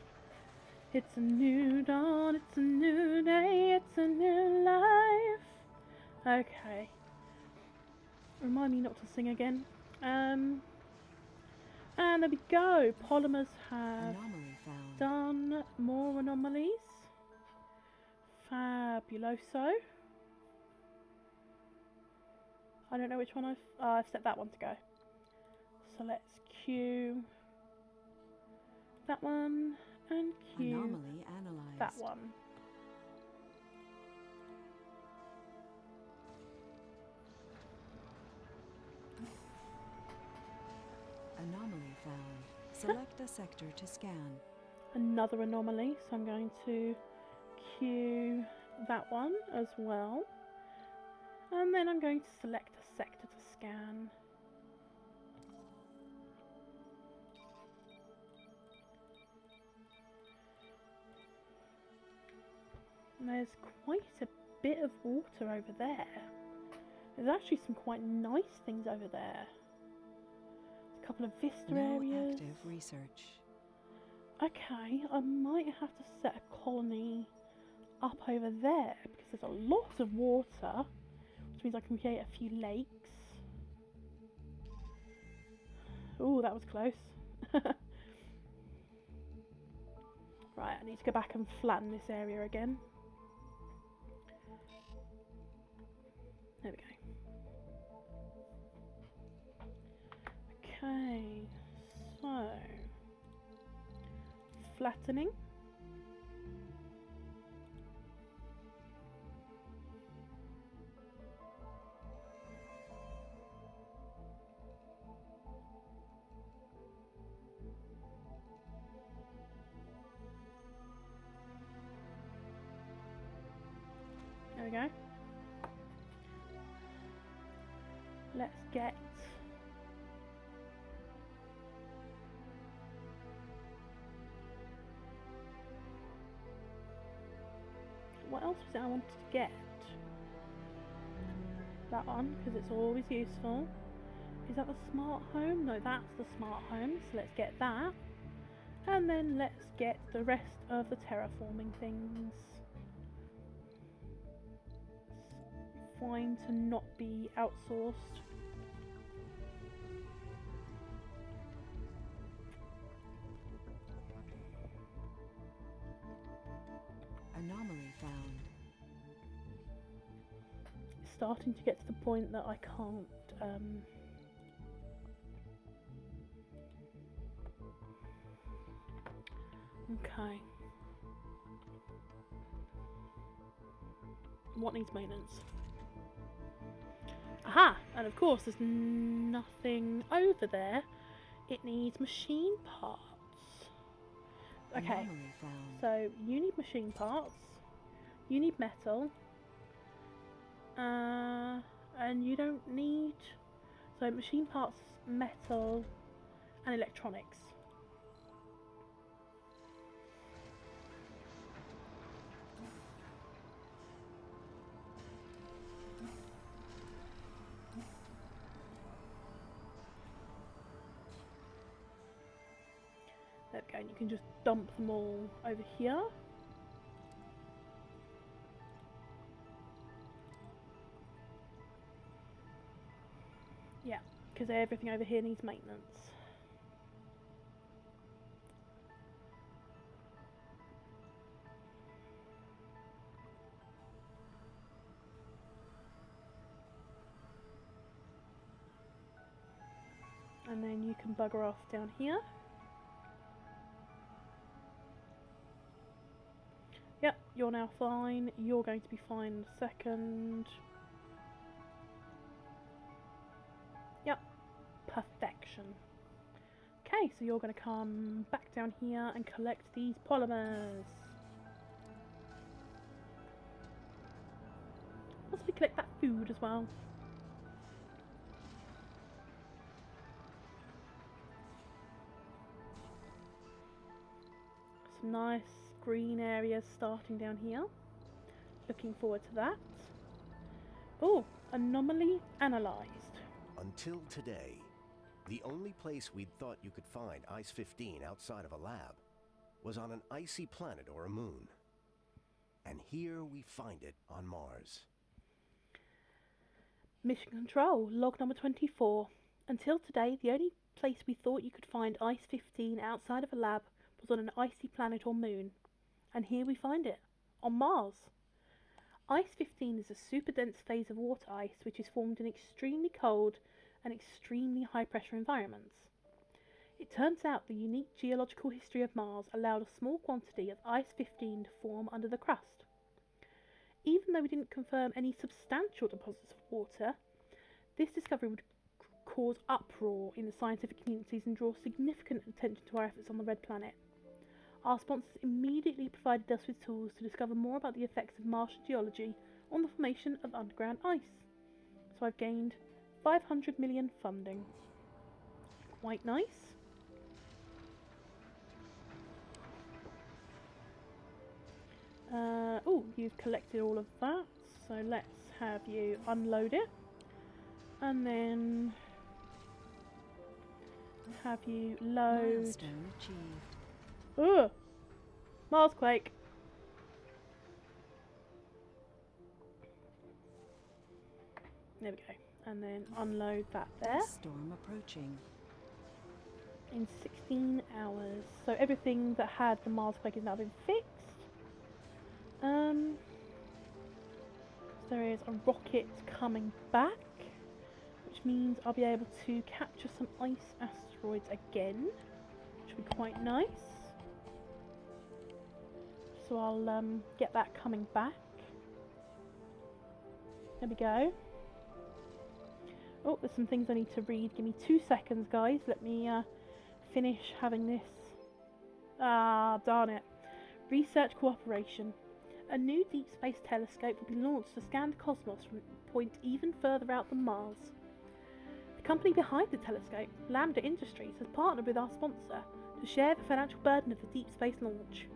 It's a new dawn, it's a new day, it's a new life. Okay. Remind me not to sing again. And there we go. Polymers have done more anomalies. Fabuloso. I don't know which one I've set that one to go. So let's queue that one and queue Anomaly analyzed. that one. Anomaly found. Select a sector to scan. Another anomaly, so I'm going to queue that one as well. And then I'm going to select a sector to scan. And there's quite a bit of water over there. There's actually some quite nice things over there. A couple of vista areas. Active research. Okay, I might have to set a colony up over there because there's a lot of water, which means I can create a few lakes. Ooh, that was close. Right, I need to go back and flatten this area again. There we go. Okay, so flattening. There we go. Let's get what else was it I wanted to get? That one, because it's always useful. Is that the smart home? No, that's the smart home, so let's get that. And then let's get the rest of the terraforming things. It's fine to not be outsourced. Anomaly found. It's starting to get to the point that I can't okay. What needs maintenance? Aha! And of course there's nothing over there. It needs machine parts. Okay, Anomaly found. so you need machine parts, you need metal, and you don't need, so machine parts, metal, and electronics. There we go, and you can just dump them all over here. Yeah, because everything over here needs maintenance. And then you can bugger off down here. Yep, you're now fine. You're going to be fine in a second. Yep, perfection. Okay, so you're going to come back down here and collect these polymers. Possibly collect that food as well. Some nice green areas starting down here. Looking forward to that. Oh, anomaly analysed. Until today, the only place we'd thought you could find Ice-15 outside of a lab was on an icy planet or a moon. And here we find it on Mars. Mission Control, log number 24. Until today, the only place we thought you could find Ice-15 outside of a lab was on an icy planet or moon. And here we find it, on Mars. Ice-15 is a super dense phase of water ice which is formed in extremely cold and extremely high pressure environments. It turns out the unique geological history of Mars allowed a small quantity of Ice-15 to form under the crust. Even though we didn't confirm any substantial deposits of water, this discovery would cause uproar in the scientific communities and draw significant attention to our efforts on the Red Planet. Our sponsors immediately provided us with tools to discover more about the effects of Martian geology on the formation of underground ice. So I've gained 500 million funding. Quite nice. Oh, you've collected all of that, so let's have you unload it. And then have you load... Milestone achieved. Ugh! Marsquake! There we go. And then unload that there. Storm approaching. in 16 hours. So everything that had the Marsquake has now been fixed. So there is a rocket coming back, which means I'll be able to capture some ice asteroids again, which will be quite nice. So I'll get that coming back. There we go. Oh, there's some things I need to read. Give me 2 seconds, guys. Let me finish having this. Ah, darn it. Research cooperation. A new deep space telescope will be launched to scan the cosmos from a point even further out than Mars. The company behind the telescope, Lambda Industries, has partnered with our sponsor to share the financial burden of the deep space launch.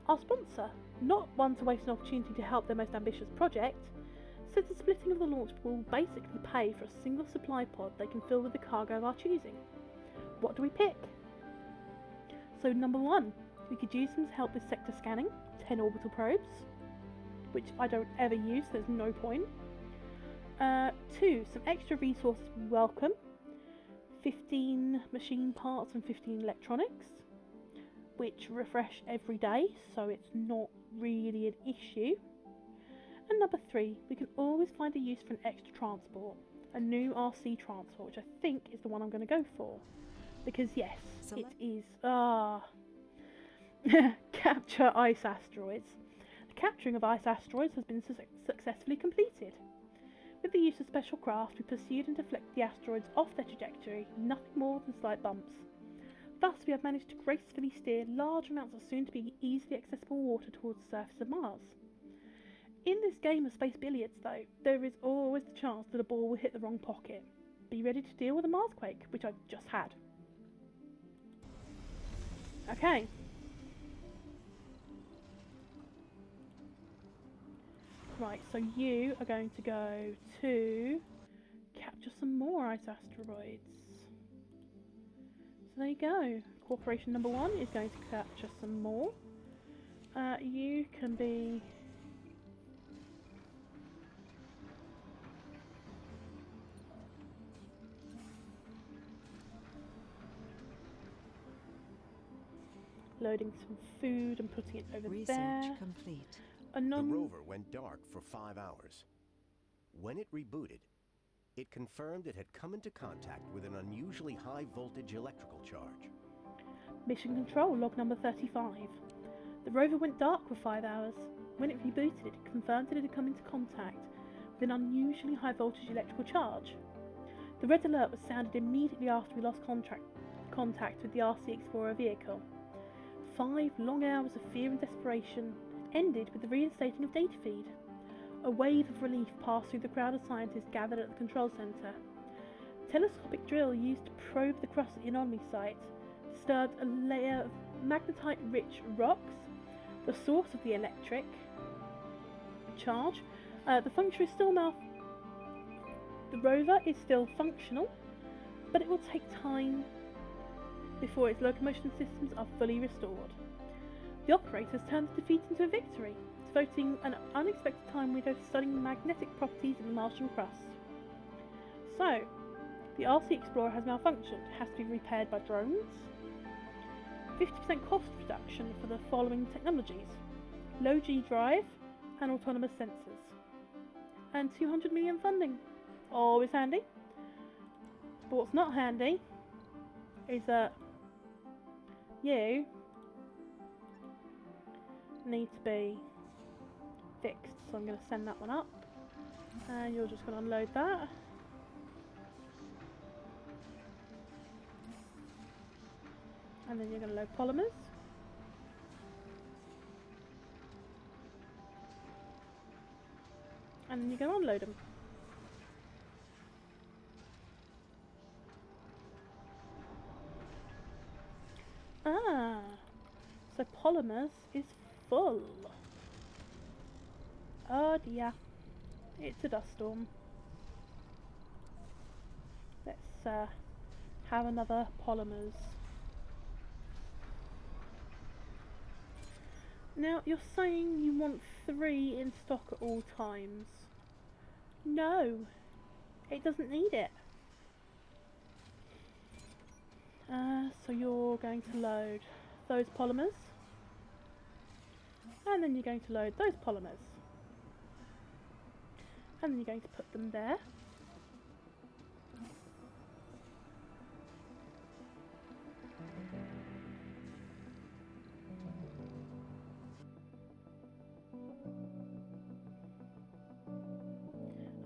Our sponsor, not one to waste an opportunity to help their most ambitious project, said the splitting of the launch will basically pay for a single supply pod they can fill with the cargo of our choosing. What do we pick? So number 1, we could use them to help with sector scanning, 10 orbital probes, which I don't ever use, so there's no point. 2, some extra resources we welcome, 15 machine parts and 15 electronics, which refresh every day, so it's not really an issue. And number 3, we can always find a use for an extra transport, a new RC transport, which I think is the one I'm going to go for. Because yes, it is, capture ice asteroids. The capturing of ice asteroids has been successfully completed. With the use of special craft, we pursued and deflected the asteroids off their trajectory, nothing more than slight bumps. Thus, we have managed to gracefully steer large amounts of soon-to-be easily accessible water towards the surface of Mars. In this game of space billiards, though, there is always the chance that a ball will hit the wrong pocket. Be ready to deal with a Marsquake, which I've just had. Okay. Right, so you are going to go to capture some more ice asteroids. So there you go. Corporation number 1 is going to capture some more. You can be... loading some food and putting it over Research there. complete. The rover went dark for 5 hours. When it rebooted, it confirmed it had come into contact with an unusually high voltage electrical charge. Mission control, log number 35. The rover went dark for 5 hours. When it rebooted, it confirmed that it had come into contact with an unusually high voltage electrical charge. The red alert was sounded immediately after we lost contact with the RC Explorer vehicle. 5 long hours of fear and desperation ended with the reinstating of data feed. A wave of relief passed through the crowd of scientists gathered at the control centre. A telescopic drill used to probe the crust of the anomaly site disturbed a layer of magnetite-rich rocks, the source of the electric charge. The rover is still functional, but it will take time before its locomotion systems are fully restored. The operators turned the defeat into a victory, devoting an unexpected time window to studying the magnetic properties of the Martian crust. So, the RC Explorer has malfunctioned, has to be repaired by drones. 50% cost reduction for the following technologies: low G drive and autonomous sensors. And 200 million funding. Always handy. But what's not handy is that you need to be fixed. So I'm going to send that one up, and you're just going to unload that. And then you're going to load polymers. And then you're going to unload them. Ah, so polymers is full. Oh dear, it's a dust storm. Let's have another polymers. Now, you're saying you want 3 in stock at all times. No, it doesn't need it. So you're going to load those polymers, and then you're going to load those polymers, and then you're going to put them there.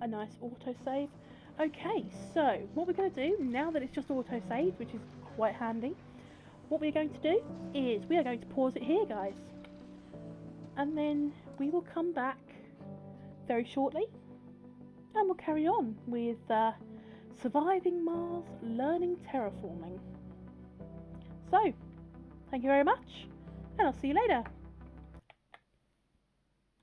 A nice autosave. Okay, so what we're going to do now that it's just autosaved, which is quite handy, what we're going to do is we are going to pause it here, guys, and then we will come back very shortly and we'll carry on with surviving Mars, learning terraforming. So, thank you very much, and I'll see you later.